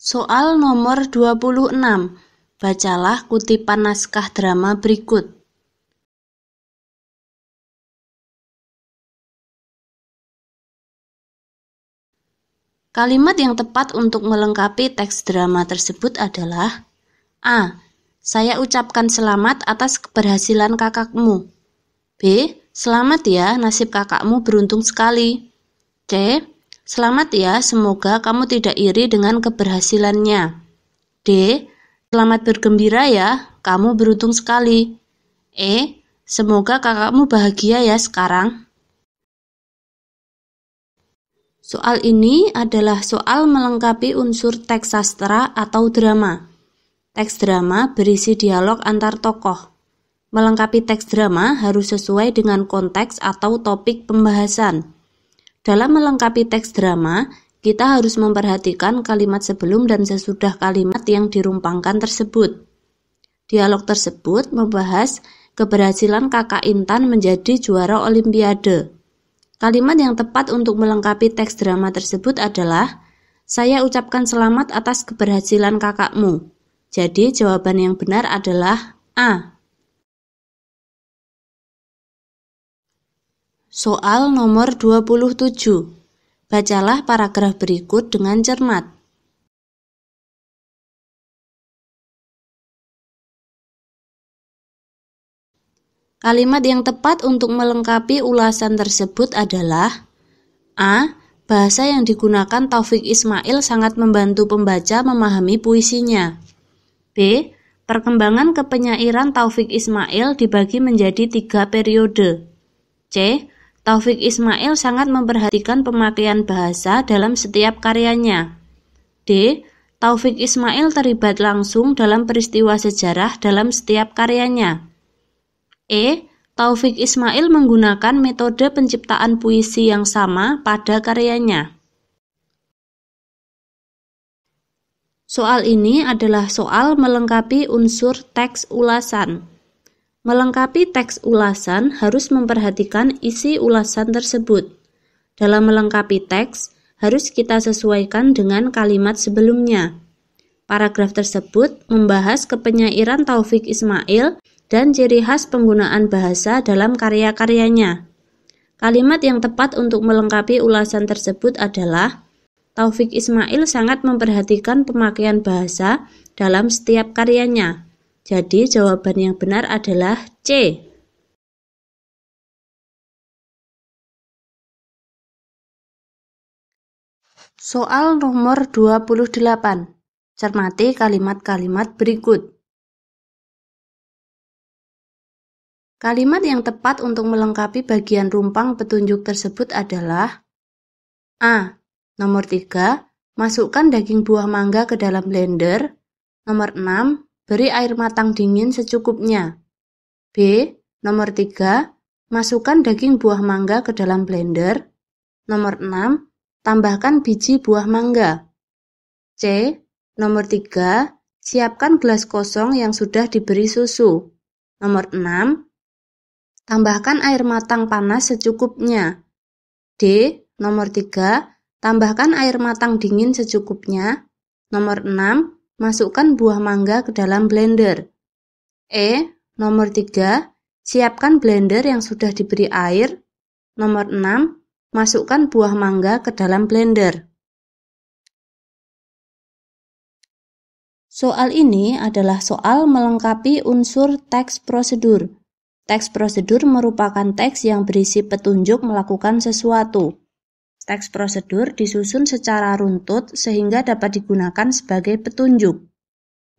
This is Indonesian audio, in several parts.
Soal nomor 26. Bacalah kutipan naskah drama berikut. Kalimat yang tepat untuk melengkapi teks drama tersebut adalah A. Saya ucapkan selamat atas keberhasilan kakakmu. B. Selamat ya, nasib kakakmu beruntung sekali. C. Selamat ya, semoga kamu tidak iri dengan keberhasilannya. D. Selamat bergembira ya, kamu beruntung sekali. E. Semoga kakakmu bahagia ya sekarang. Soal ini adalah soal melengkapi unsur teks sastra atau drama. Teks drama berisi dialog antar tokoh. Melengkapi teks drama harus sesuai dengan konteks atau topik pembahasan. Dalam melengkapi teks drama, kita harus memperhatikan kalimat sebelum dan sesudah kalimat yang dirumpangkan tersebut. Dialog tersebut membahas keberhasilan kakak Intan menjadi juara Olimpiade. Kalimat yang tepat untuk melengkapi teks drama tersebut adalah, saya ucapkan selamat atas keberhasilan kakakmu. Jadi jawaban yang benar adalah A. Soal nomor 27. Bacalah paragraf berikut dengan cermat. Kalimat yang tepat untuk melengkapi ulasan tersebut adalah A. Bahasa yang digunakan Taufik Ismail sangat membantu pembaca memahami puisinya. B. Perkembangan kepenyairan Taufik Ismail dibagi menjadi 3 periode. C. Taufik Ismail sangat memperhatikan pemakaian bahasa dalam setiap karyanya. D. Taufik Ismail terlibat langsung dalam peristiwa sejarah dalam setiap karyanya. E. Taufik Ismail menggunakan metode penciptaan puisi yang sama pada karyanya. Soal ini adalah soal melengkapi unsur teks ulasan. Melengkapi teks ulasan harus memperhatikan isi ulasan tersebut. Dalam melengkapi teks, harus kita sesuaikan dengan kalimat sebelumnya. Paragraf tersebut membahas kepenyairan Taufik Ismail dan ciri khas penggunaan bahasa dalam karya-karyanya. Kalimat yang tepat untuk melengkapi ulasan tersebut adalah, Taufik Ismail sangat memperhatikan pemakaian bahasa dalam setiap karyanya. Jadi jawaban yang benar adalah C. Soal nomor 28. Cermati kalimat-kalimat berikut. Kalimat yang tepat untuk melengkapi bagian rumpang petunjuk tersebut adalah A. Nomor 3. Masukkan daging buah mangga ke dalam blender. Nomor 6. Beri air matang dingin secukupnya. B. Nomor 3. Masukkan daging buah mangga ke dalam blender. Nomor 6. Tambahkan biji buah mangga. C. Nomor 3. Siapkan gelas kosong yang sudah diberi susu. Nomor 6. Tambahkan air matang panas secukupnya. D. Nomor 3. Tambahkan air matang dingin secukupnya. Nomor 6. Masukkan buah mangga ke dalam blender. E. Nomor 3. Siapkan blender yang sudah diberi air. Nomor 6. Masukkan buah mangga ke dalam blender. Soal ini adalah soal melengkapi unsur teks prosedur. Teks prosedur merupakan teks yang berisi petunjuk melakukan sesuatu. Teks prosedur disusun secara runtut sehingga dapat digunakan sebagai petunjuk.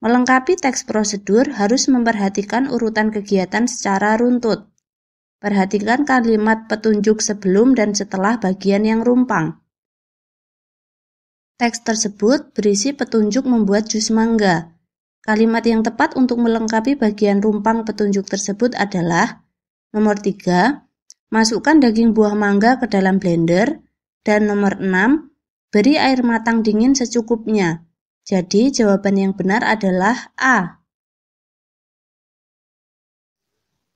Melengkapi teks prosedur harus memperhatikan urutan kegiatan secara runtut. Perhatikan kalimat petunjuk sebelum dan setelah bagian yang rumpang. Teks tersebut berisi petunjuk membuat jus mangga. Kalimat yang tepat untuk melengkapi bagian rumpang petunjuk tersebut adalah nomor 3. Masukkan daging buah mangga ke dalam blender. Dan nomor 6. Beri air matang dingin secukupnya. Jadi jawaban yang benar adalah A.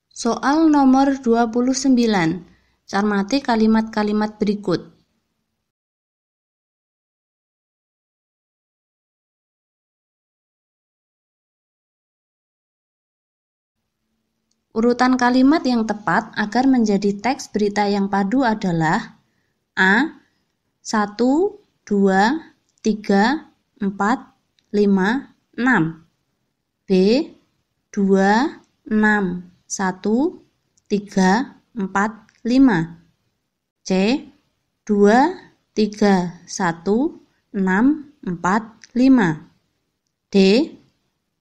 Soal nomor 29. Cermati kalimat-kalimat berikut. Urutan kalimat yang tepat agar menjadi teks berita yang padu adalah A. 1, 2, 3, 4, 5, 6. B. 2, 6, 1, 3, 4, 5. C. 2, 3, 1, 6, 4, 5. D.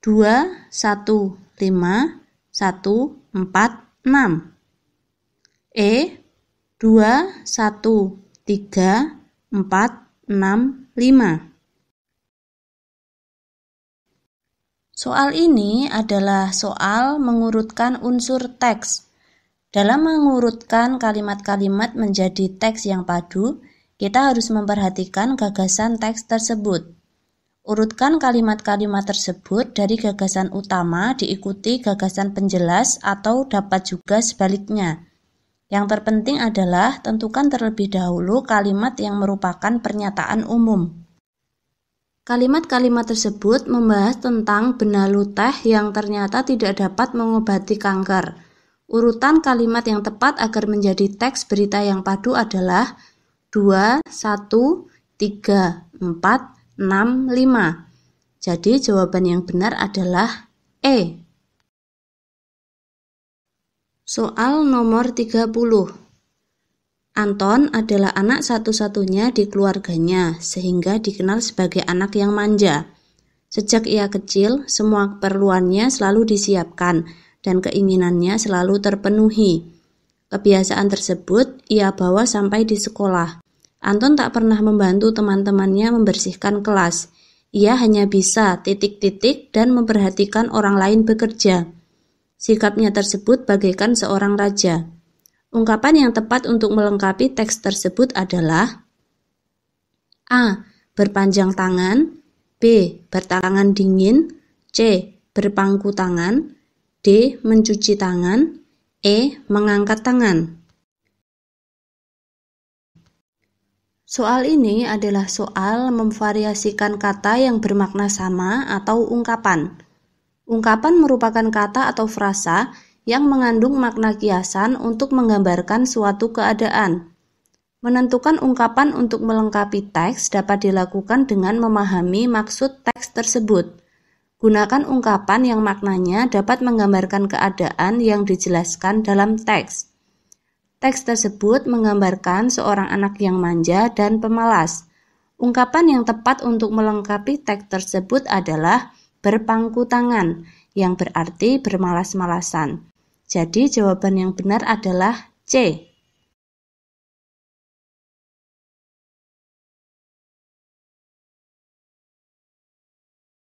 2, 1, 5, 1, 4, 6. E. 2, 1, 3, 4, 6, 5. Soal ini adalah soal mengurutkan unsur teks. Dalam mengurutkan kalimat-kalimat menjadi teks yang padu, kita harus memperhatikan gagasan teks tersebut. Urutkan kalimat-kalimat tersebut dari gagasan utama diikuti gagasan penjelas atau dapat juga sebaliknya. Yang terpenting adalah tentukan terlebih dahulu kalimat yang merupakan pernyataan umum. Kalimat-kalimat tersebut membahas tentang benalu teh yang ternyata tidak dapat mengobati kanker. Urutan kalimat yang tepat agar menjadi teks berita yang padu adalah 2, 1, 3, 4, 6, 5. Jadi jawaban yang benar adalah E. Soal nomor 30. Anton adalah anak satu-satunya di keluarganya, sehingga dikenal sebagai anak yang manja. Sejak ia kecil, semua keperluannya selalu disiapkan, dan keinginannya selalu terpenuhi. Kebiasaan tersebut ia bawa sampai di sekolah. Anton tak pernah membantu teman-temannya membersihkan kelas. Ia hanya bisa titik-titik dan memperhatikan orang lain bekerja. Sikapnya tersebut bagaikan seorang raja. Ungkapan yang tepat untuk melengkapi teks tersebut adalah A. Berpanjang tangan, B. Bertangan dingin, C. Berpangku tangan, D. Mencuci tangan, E. Mengangkat tangan. Soal ini adalah soal memvariasikan kata yang bermakna sama atau ungkapan. Ungkapan merupakan kata atau frasa yang mengandung makna kiasan untuk menggambarkan suatu keadaan. Menentukan ungkapan untuk melengkapi teks dapat dilakukan dengan memahami maksud teks tersebut. Gunakan ungkapan yang maknanya dapat menggambarkan keadaan yang dijelaskan dalam teks. Teks tersebut menggambarkan seorang anak yang manja dan pemalas. Ungkapan yang tepat untuk melengkapi teks tersebut adalah berpangku tangan, yang berarti bermalas-malasan. Jadi jawaban yang benar adalah C.